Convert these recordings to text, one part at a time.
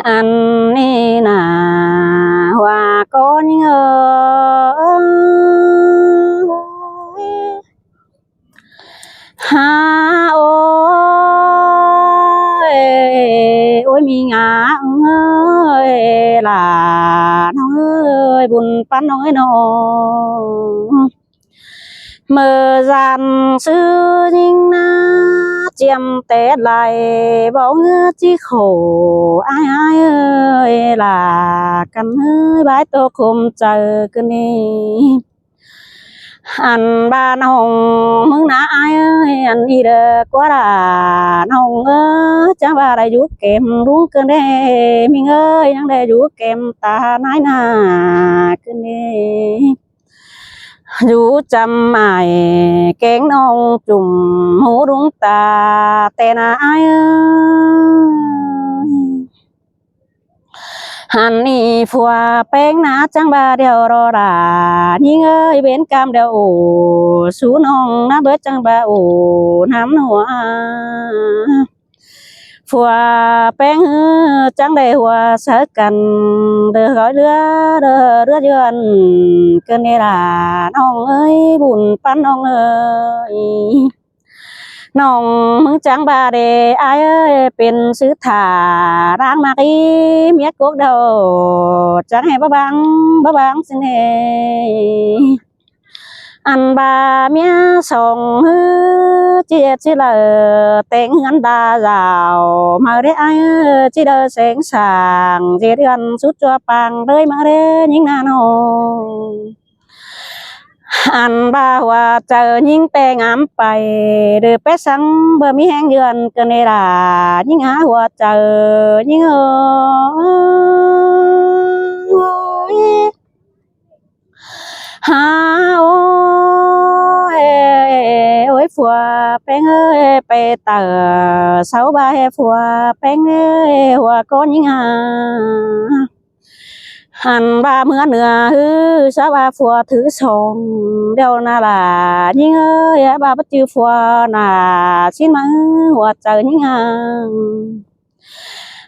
อันนี้นะว่าก็ยังฮาโอ้ยโอ้ยมีงาเอ้ยล่ะน้องเอ้ยบุญปั้นน้อยน้องเมื่อgian sư nhưng na chiêm té lại bao ngơ chi khổ ai ai ơi là căn ơi bái tô khum chờ cái này anh ba nông mừng na ai ơi anh đi được quá là nông ơi cha ba đại giúp kèm đúng cái này mình ơi đang đại giúp kèm ta nái na cái này dù chăm mải kén nông trùng hú đúng ta tên ai ơi hắn đi phùa bén ná trắng ba đeo rò rà nhưng ơi bên cam đeo ủ sú nông ná bớt trắng ba ủ nắm nùa phùa bén trắng đầy hùa sợ cần đưa gói đưa dườn cơn này là nông ơi buồn pan nông ơiน้องมึงจังบาเดอายเอ้ยเป็นซื้อถาร่างมากอีเมียกกเดาจังให้บ่บังสิเนอันบาเมียส่งฮือเจียจิเลเต็งเงินดาดาวมาเรอายเอ้ยจิเดเสงสางเจียนสุดจัวปังเลยมาเรยิ่งนาโนอันบ่าว่าเจอยิ่งแต่งามไปหรือไปสังบ่มีแห้งเยือนกันเลยล่ะยิ่งหาว่าเจอยิ่งหาโอ้ยโอ้ยฝัวแป้งเอ้ยไปเตอเสาบ่าให้ฝัวแป้งเอ้ยหัวก้อนยิ่งหาหันบ่าเมื่อเนื้อฮือชาวบ้าฟัวถือสองเดียวน่าล่ะยิ่งเอ้ยบ่าปัจจุฟัวน่ะชิ้นมาหัวใจยิ่ง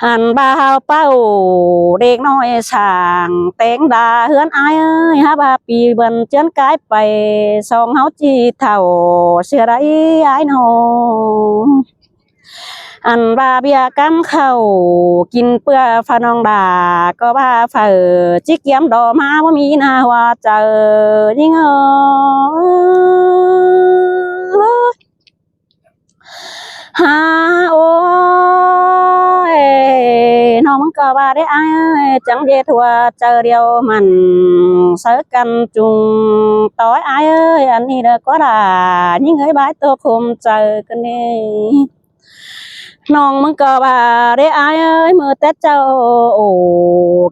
หันบ่าเฮาเป้าเด็กน้อยสางเต็งดาเฮือนอายเอ้ยฮะบ่าปีเบิ่นเจือนกายไปสองเฮาจีเท่าเสือไรอายน้องอันบาเบียกำเข้ากินเปื่อฝนองดาก็บาเฝอจิกเยี่ยมดอมาว่ามีนาว่าเจอยิ่งฮาโอ้ยน้องมันก็บาได้อายจังเยทัวเจอเดียวมันเสือกันจุงต้อยอายเอ้ยอันนี้เด้อก็ได้ยิ่งเอ้ยบายตัวคุมเจอกันนี่น้องมึงก็บ่าได้อายเอ้ยมือแต่เจ้าโอ้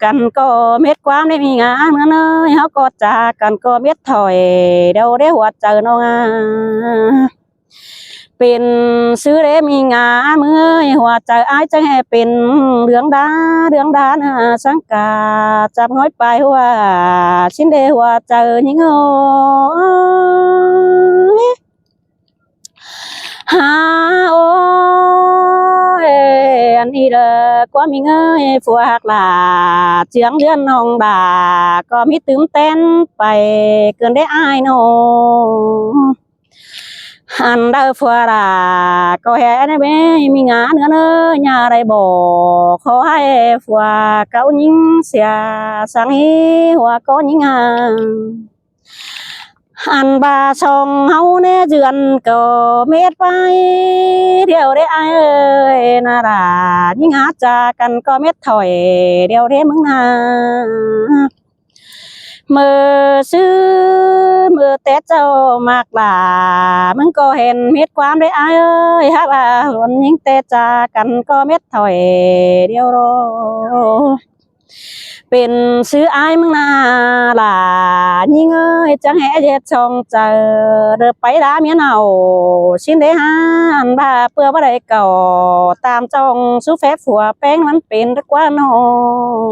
กันก็เม็ดความได้มีงานเหมือนเอ้ยเขาก็จากกันก็เม็ดถอยเดี๋ยวได้หัวเจอน้องเป็นซื้อได้มีงานมือหัวเจออายจะให้เป็นเรื่องดานะสังกาจับห้อยไปหัวชิ้นเดียวหัวเจอยิ่งฮาโอ้อันนี้เด้อก็มีเงยฝัวหักหลาเจียงเดือนน้องดาก็มีตื่นเต้นไปเกินได้อายน้องอันเด้อฝัวหลาก็แห่ได้แม่มีงานกันเอ้ยญาได้บอกขอให้ฝัวเก้ายิงเสียสังฮีหัวก็ยิงอันบาชองเฮาเนเจือนก็เม็ดไปเดียวได้อายเอ้ยนารายิ่งหาจากันก็เม็ดถอยเดียวได้มึงนาเมื่อซื้อเมื่อแต่เจ้ามากล่ามึงก็เห็นเม็ดความได้อายเอ้ยฮะว่าคนยิ่งแต่จากันก็เม็ดถอยเดียวรอเป็นซื้ออายมึงนาล่ะยิ่งเอ้ยจังแห่เย็ดชองเจอเดือไปด่าเมียเนาชิ้นได้หันบ่าเปื่อบ่ได้เก่าตามจ้องสู้แฟฝัวแป้งมันเป็นกว่าน้อง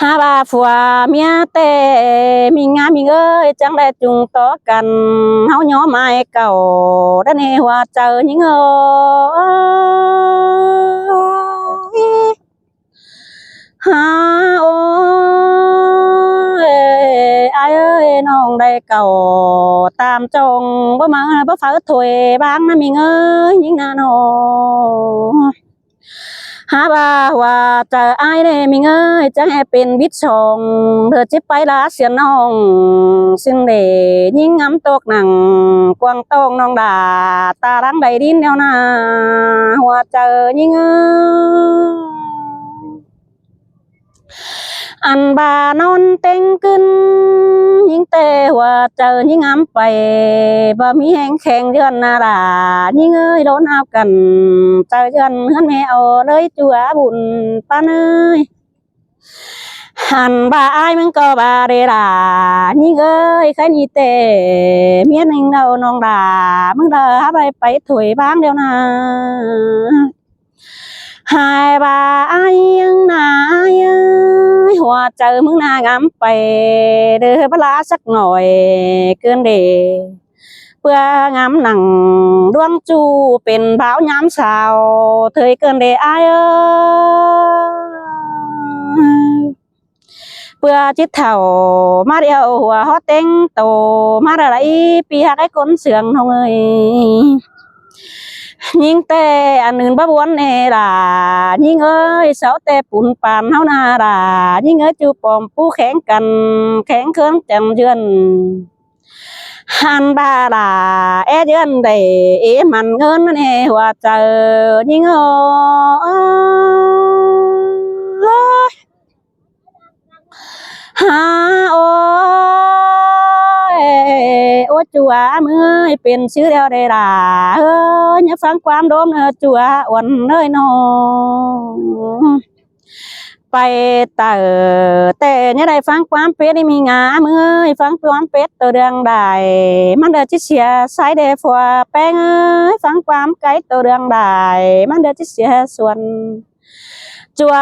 ฮาบ่าฝัวเมียแต่มีงามมีเอ้ยจังได้จุงต่อกันเฮาย้อไม้เก่าด้านในหัวเจอยิ่งเอ้ย cầu tam trồng bơ mà bơ phở thôi bán nó mình ơi những na nó há baว่าจะอายเด้มิงเอ้ยจะให้เป็นบิดชองเธอจิไปลาเสียน้องซึ่งเดยิ่งงำตกหนังกวางตองน้องด่าตาลังใดดินแนวหน้าหัวเจอยิ่งเอ้ยอันบานอนเต็งขึ้นยิ่งเตหัวเจอยิ่งงำไปบ่มีแหงแข็งเดือนนาลายิ่งเอ้ยโดนเอากันเจอเดือนเฮือนแม่เอาเลยจัวบุญป้าเอ้ยหันบ่าอายมึงก็บ่าเดล่ะยิ่งเอ้ยใครนี่เตเมียนึงเดาน้องด่ามึงเด้อหาไปถุยบ้างเดียวนะหายบ่าอายยังนาหัวเจอมึงนางำไปเด้อพลาสักหน่อยเกินเดเพื่องามหนังดวงจูเป็นเผาย้ำสาวเธอเกินเดอายเพื่อจิตเถ่ามาเดียวหัวฮอเต็งโตมาอะไรปีหักไอ้คนเสื่องทองเอ้ยยิ่งแต่อันอื่นบ่บวนเนล่ะยิ่งเอ้ยเสาแต่ปุ่นปานเฮานาล่ะยิ่งเอ้ยจูปอมผู้แข็งกันแข็งเคินจังเยือนหันบาล่ะเยือนได้มันเงินเนหัวเจอยิ่งเอ้ยหาโอ้โอ้จัวมือเป็นชื่อเดียวได้ล่ะเอ้ยอย่าฟังความโดมเนอจัววันเลยน้องไปเตอแต่เนี่ยได้ฟังความเป็ดมีงามือฟังความเป็ดตัวเรืองได้มันเดือดจิเสียสายเดฟัวแป้งเอ้ยฟังความไก่ตัวเรืองได้มันเดือดจิเสียส่วนจัว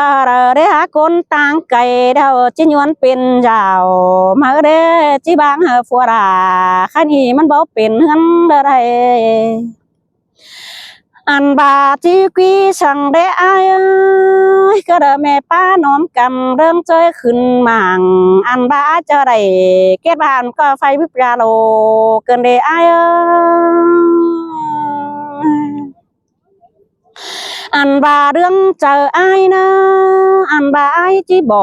ได้หาคนต่างไก่เดาจิยวนเป็นยาวมาเด้จิบางฟัวราขันนี้มันบ่เป็นเฮือนเด้อันบาจีกีสั่งได้อายก็เดแม่ป้าน้อมกำเริ่มเจอขึ้นหมางอันบาจะได้เก็บบ้านก็ไฟวิบยาโลเกินได้อายอันบาเรื่องเจออายนะอันบาอายจีบ่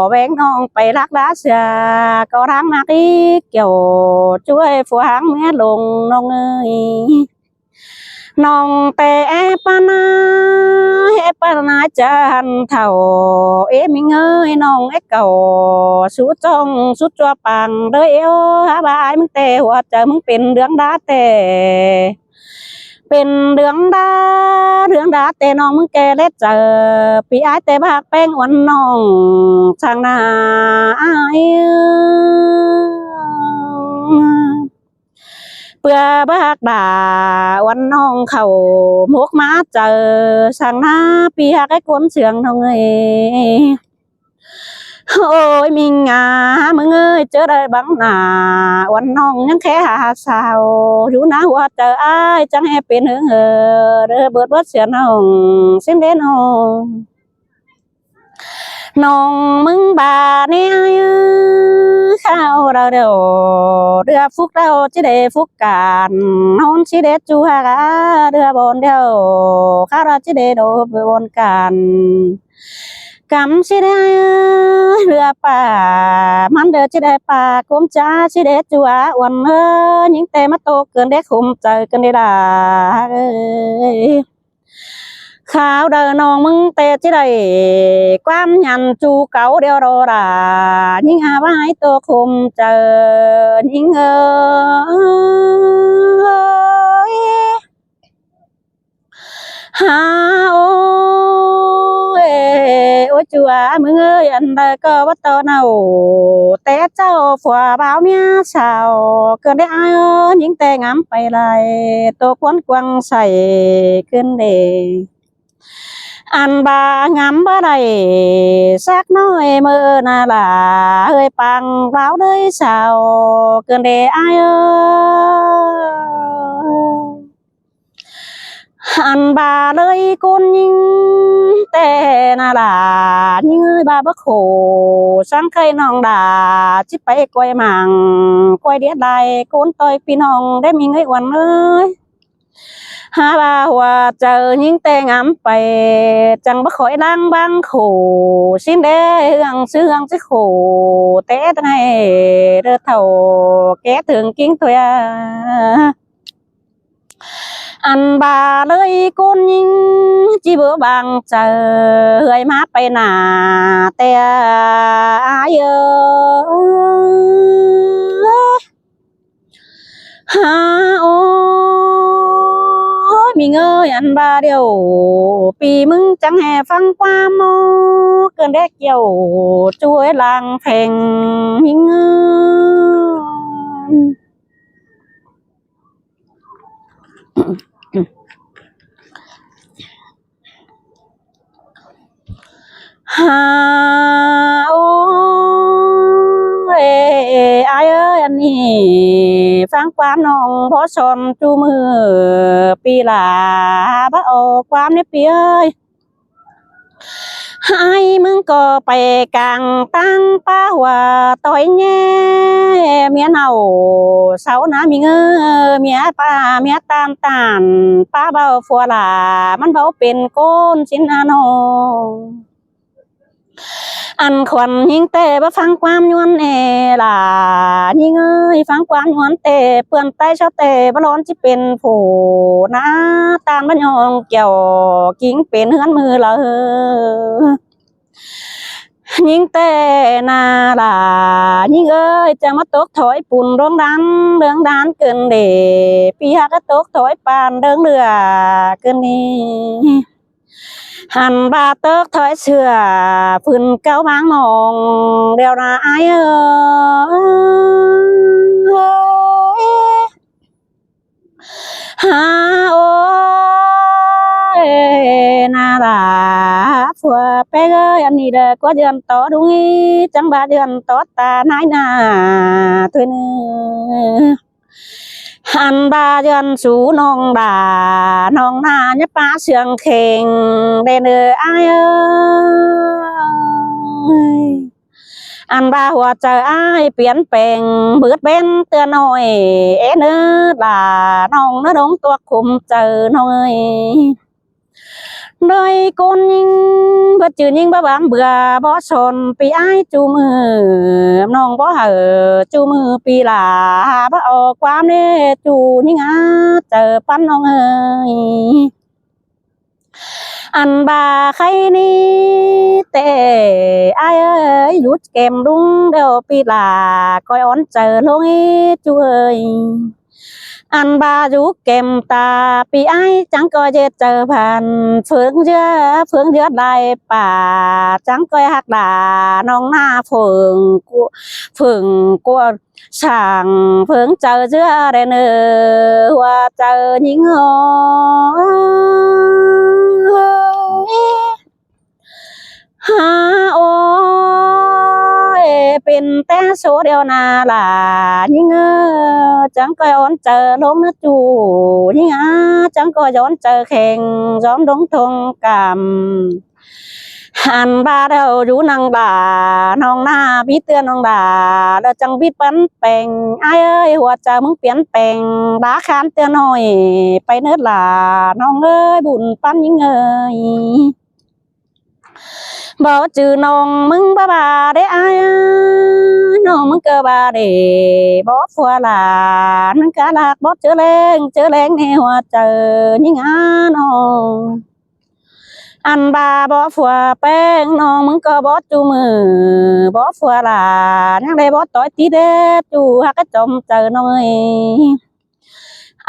แวงน้องไปรักลาเสียก็รักนักอีเกี่ยวช่วยฝัวหางเมียลงน้องเอ้ยน้องแต่ปานาปานาจันเท่ามิงเอ้ยน้องเก่าสู้จ้องสู้จัวปังเด้อหาบายมึงแต่หัวใจมึงเป็นเรื่องดาแต่เป็นเรื่องดาแต่น้องมึงแกเล็ดเจอพี่อายแต่บากแป้งวันน้องช่างนาอายเพื่อบากด่าวันน้องเขาหมกมาเจอช่างนาปีหักไอ้คนเสียงทองเอ้ยโอ้ยมิงงามึงเอ้ยเจอได้บังหน้าวันน้องยังแค่หาสาวอยู่นะว่าเจออ้ายจังให้เป็นเด้อเบิดเสียน้องสิ้นเด้น้องน้องมึงบาเนี่ยข้าวเราเดียวเรือฟุกเราจิเดฟุกกันน้องจิเดจูฮากาเรือบนเดียวข้าวเราจิเดโดบนกันกำสิได้เรือป่ามันเดือจิได้ป่ากุมจ้าสิได้จัววันยิ่งแต่มาโตเกินได้คุมใจกันได้ด่าข้าวเดินน้องมึงเตะจิได้ความยันจูเก่าเดียวรอด่ายิ่งหาว่าให้ตัวคุมเจอยิ่งหาโอ้จัวมึงเอ้ยอันใดก็ว่าตอนเอาแต่เจ้าฝัวบ่าวเมียสาวเกินได้อายยิ่งแต่งามไปเลยตัวควนกวางใส่ขึ้นเดอันบางามบ่ได้สักน้อยมือน่าล่ะเอ้ยปังบ่าวได้สาวเกินได้อายอันบาเลยกุนยิงแต่ na là những ơi ba bác khổ sáng cây nòng đà chip bay quay màng quay đĩa đài côn tôi pin hồng để mình ấy quần ơi ha ba hòa chờ những tên ngắm bay chẳng bắt khỏi đang băng khổ xin đế hương sư hương sức khổ té này đỡ thầu ké thường kính thôi à ăn bà lời côn nhìn chỉ bữa bằng chờ hơi mát bay nà te ai ha ôi mình ơi ăn ba điều vì mừng chẳng hề phăng qua mô cơn đét dầu chuối làng phèn mình ha ôi ai ơi anh nhỉ phán quán nong bó son chu mưa pi là bác ô quán nếp pi ơi hai mừng có bè càng tăng pa hòa tối nhé mía nào sáu ná mình ơi mía pa mía tam tàn pa bao phua làมันbaoเป็นก้นชิ้นอันโอันควันยิงเตะบ่ฟังความยวนเอล่ะยิงเอ้ยฟังความยวนเตะเปื่อนไตชาวเตะบ่ร้อนสิเป็นผู้นะตานบ่ยองเกี่ยวกิ้งเป็นเฮือนมือละยิงเตะนาล่ะยิงเอ้ยจังมาตกถอยปุ่นเรื่องดานเกินเดพี่ฮักก็ตกถอยปานเรื่องเรือเกินนี้หันบาเติกถอยเสือพื้นเก้าบางมองเดียวนาไอฮาโอ้นาล่ะผัวเป๊กเอ้ยอันนี้เด้อก็เดือนต่อดุงจังบาเดือนต่อตาไหนนาตัวนึงหันบาเดือนสูน้องด่าน้องนาเนี่ยป้าเสียงเข่งเดนไอเอ้ยอันบาหัวใจไอเปลี่ยนแปลงเบิดเบ้นเตือนหน่อยเอ็นด่าน้องน้าดงตัวคุมเจอน้องเอ้ยโดยคนยิงบ่จืดยิงบ่บางเบื่อบ่ชนปีไอจูมือน้องบ่เหอจูมือปีหลาบ่ออกความเด้จูยิงอาเจอปั้นน้องเอ้ยอันบาใครนี่แต่ไอเอ้ยหยุดเกมดุงเดี๋ยวปีหลาคอยอ้อนเจอลงจูเอ้ยอันบาอยู่เกมตาปีไอจังก็จะเจอผ่านเฟืองเยอะได้ป่าจังก็หักด่าน้องหน้าเฟืองกลัวช่างเฟืองเจอเยอะได้เนอว่าเจอยิงฮาโอเป็นแต่โซเดียวนาล่ะยิงจังก็ย้อนเจอลมนะจูยิงจังก็ย้อนเจอแข่งย้อนดงทงกำหันบาเดาอยู่นางด่าน้องหน้าพี่เตือนน้องด่าแล้วจังบิดปันแปลงไอ้เอ้ยหัวใจมึงเปลี่ยนแปลงด่าขานเตือนหน่อยไปเนื้อล่ะน้องเอ้ยบุญปันยิงเอ้ยบ่จือน้องมึงบ้าได้ไอ้น้องมึงเกอบาได้บ่ฟัวหลานมึงกะลากบ่เจอแรงในหัวเจอยิงน้องอันบาบ่ฟัวแป้งน้องมึงก็บ่จูมือบ่ฟัวหลานยังได้บ่ต่อยตีเด็ดจูฮักก็จมเจอน้อย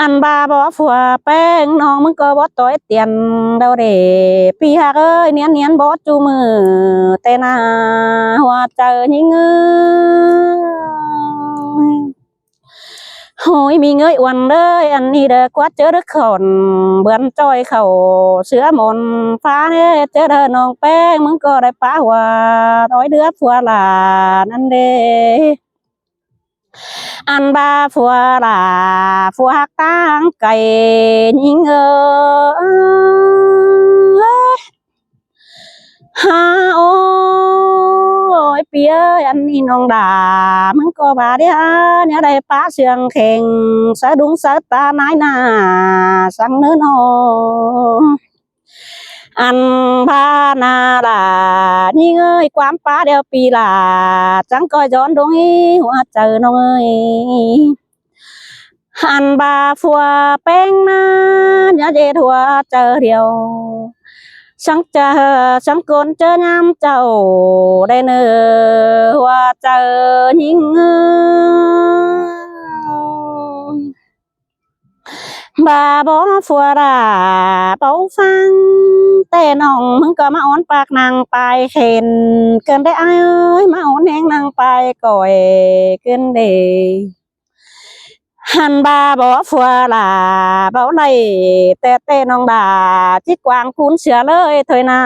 อันบาบ่ฟัวแป้งน้องมึงก็บ่ต่อยเตียนเดาเดพี่ฮักเอ้ยเนียนบ่จูมือแต่นาหัวเจอยิงโหยมีเงยอ้วนเลยอันนี้เด้อกว่าเจอเด้อขอนเบือนจ้อยเขาเสือหมอนฟ้าเนี่ยเจอเด้อน้องแป้งมึงก็ได้ป้าว่าร้อยเดือผัวหลานั่นเด้อันบาผัวหลาผัวหักตั้งไก่ยิง ปีเอ้ยอันนี้น้องด่ามึงก็บาเดียเนี่ยได้ป้าเสียงแข่งสะดุ้งสะตานายหน้าสังเนื้อนออันพานาลานี่เอ้ยความป้าเดียวปีลาจังก็ย้อนดงอีหัวเจอน้องเอ้ยอันบาฟัวแป้งนาอย่าเด็ดหัวเจอเดียวสังเจอสังกลเจอยามเจ้าได้เนื้อว่าเจอยิ่งบาบอฟัวราเป่าฟังแต่น้องมึงก็มาอ้อนปากนางไปเข็นเกินได้อ้ายเอ้ยมาอ้อนแหงนางไปก่อยเกินเดหันบาบอฟัวราเป่าไหลแต่น้องด่าจิกวางคุณเสือเลยถอยหน้า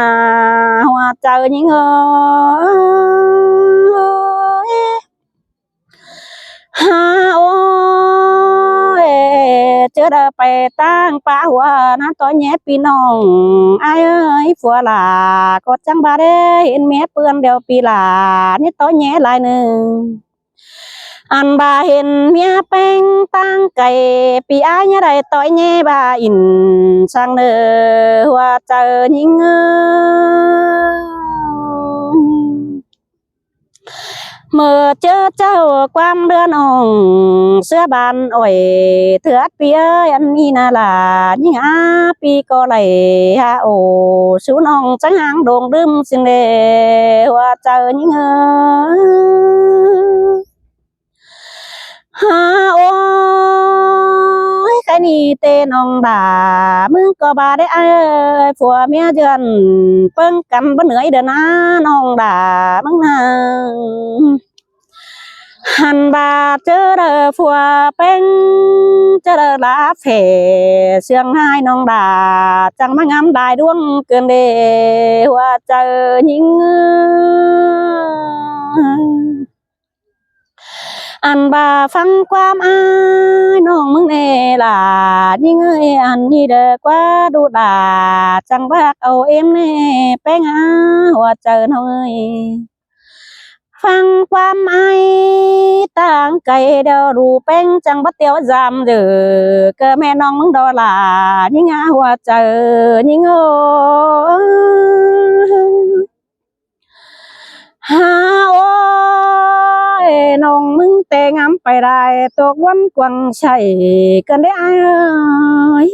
หัวเจอยิ่งเอ้ยฮาโอ้ยเจอได้ไปตั้งป้าหัวนะตอนแย่ปีน้องอ้ายเอ้ยฟัวหลาก็จังบาได้เห็นแม่เปื้อนเดียวปีหลานี่ตอนแย่ลายหนึ่งอันบาเห็นเมียแป้งตั้งไก่ปีอ้ายเนี่ยได้ต่อยแย่บาอินช่างเด้อว่าเจอยิ่งเมื่อเจอเจ้าความเดือนองเสื้อบานอ่อยเถือดเปียอันนี้นาลายิ่งอาปีก็ไหลฮาโอสูน้องจังหางโด่งดึมสิเดว่าเจอยิ่งฮาโอ้ยใครนี่เตน้องด่ามึงก็บาได้เอ้ยผัวเมียเดือนเปิ้งกันบ่เหนื่อยเด้อนะน้องด่ามึงนะหันบาเจอเด้อผัวเป็นเจอเด้อลาเพเสียงให้น้องด่าจังมางามได้ดวงเกินเดว่าเจอยิ่งอันบาฟังความอายน้องมึงเอล่ะยิ่งเอ้ยอันนี้เด้อกว่าดูด่าจังบักเอาเอ็มเน่แป้งอาว่าเจอน้องเอ้ยฟังความไอต่างไกลเดียวรูแป้งจังบัดเตียวจำเด้อก็แม่น้องมึงดอลายิ่งหัวเจอยิ่งโอ้ฮาโอ้ยน้องมึงแต่งามไปได้ตกวันกวางใช่กันได้อ้าย